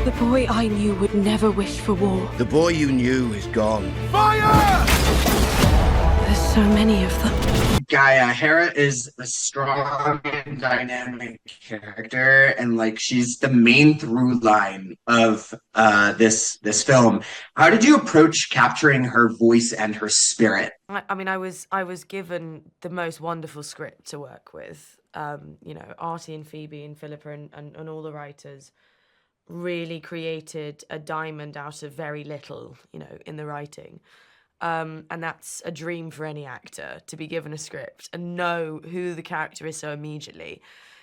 The boy I knew would never wish for war. The boy you knew is gone. Fire! There's so many of them. Gaia, Hèra is a strong and dynamic character, and like she's the main through line of this film. How did you approach capturing her voice and her spirit? I mean, I was given the most wonderful script to work with. You know, Artie and Phoebe and Philippa and all the writers really created a diamond out of very little, you know, in the writing. And that's a dream for any actor, to be given a script and know who the character is so immediately.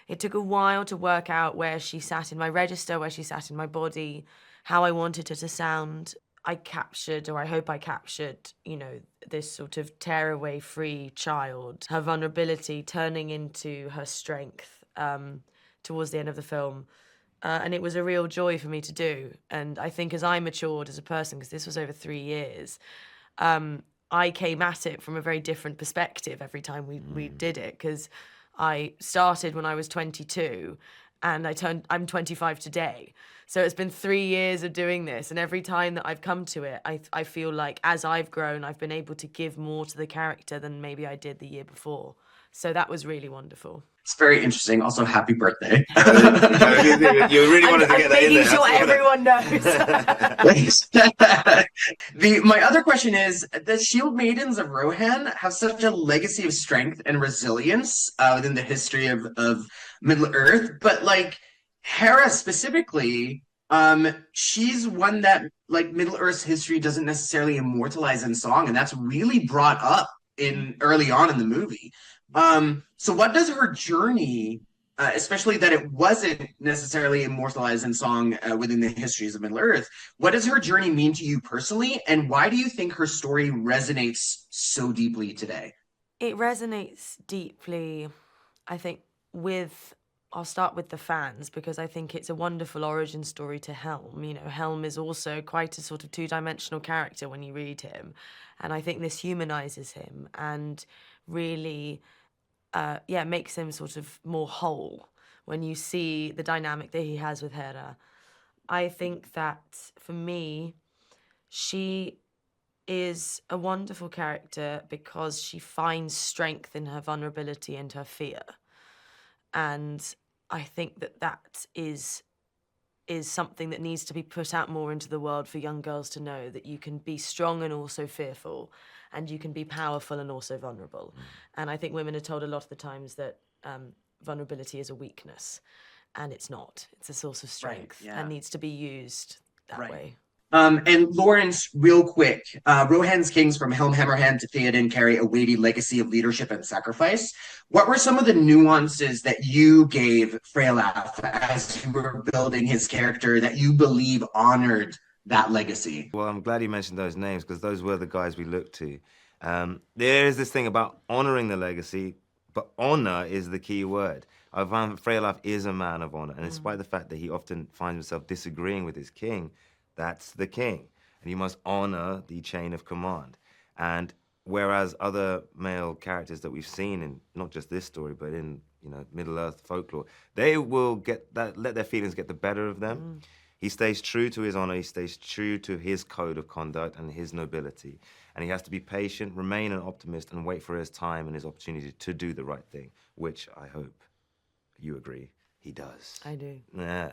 It took a while to work out where she sat in my register, where she sat in my body, how I wanted her to sound. I captured, or I hope I captured, you know, this sort of tearaway free child, her vulnerability turning into her strength towards the end of the film. And it was a real joy for me to do. And I think as I matured as a person, because this was over 3 years, I came at it from a very different perspective every time we did it, because I started when I was 22 and I'm 25 today. So it's been 3 years of doing this, and every time that I've come to it, I feel like as I've grown, I've been able to give more to the character than maybe I did the year before. So that was really wonderful. It's very interesting. Also, happy birthday. You really wanted to get that in there. I'm making sure everyone knows. My other question is, the Shield Maidens of Rohan have such a legacy of strength and resilience within the history of Middle-earth, but like Hèra specifically, she's one that like Middle-earth's history doesn't necessarily immortalize in song, and that's really brought up in early on in the movie. So what does her journey, especially that it wasn't necessarily immortalized in song within the histories of Middle-earth, what does her journey mean to you personally, and why do you think her story resonates so deeply today? It resonates deeply, I think, I'll start with the fans, because I think it's a wonderful origin story to Helm. You know, Helm is also quite a sort of two-dimensional character when you read him, and I think this humanizes him and really makes him sort of more whole when you see the dynamic that he has with Hèra. I think that, for me, she is a wonderful character because she finds strength in her vulnerability and her fear. And I think that is something that needs to be put out more into the world for young girls to know, that you can be strong and also fearful, and you can be powerful and also vulnerable. And I think women are told a lot of the times that vulnerability is a weakness, and it's not. It's a source of strength, and needs to be used that way. And Laurence, real quick, Rohan's kings from Helm Hammerhand to Theoden carry a weighty legacy of leadership and sacrifice. What were some of the nuances that you gave Fréaláf as you were building his character that you believe honored that legacy? Well, I'm glad you mentioned those names, because those were the guys we looked to. There is this thing about honoring the legacy, but honor is the key word. I found that Fréaláf is a man of honor, and despite the fact that he often finds himself disagreeing with his king, that's the king, and you must honor the chain of command. And whereas other male characters that we've seen in not just this story, but in Middle-earth folklore, they will let their feelings get the better of them. He stays true to his honor, he stays true to his code of conduct and his nobility. And he has to be patient, remain an optimist, and wait for his time and his opportunity to do the right thing, which I hope you agree he does. I do. Yeah.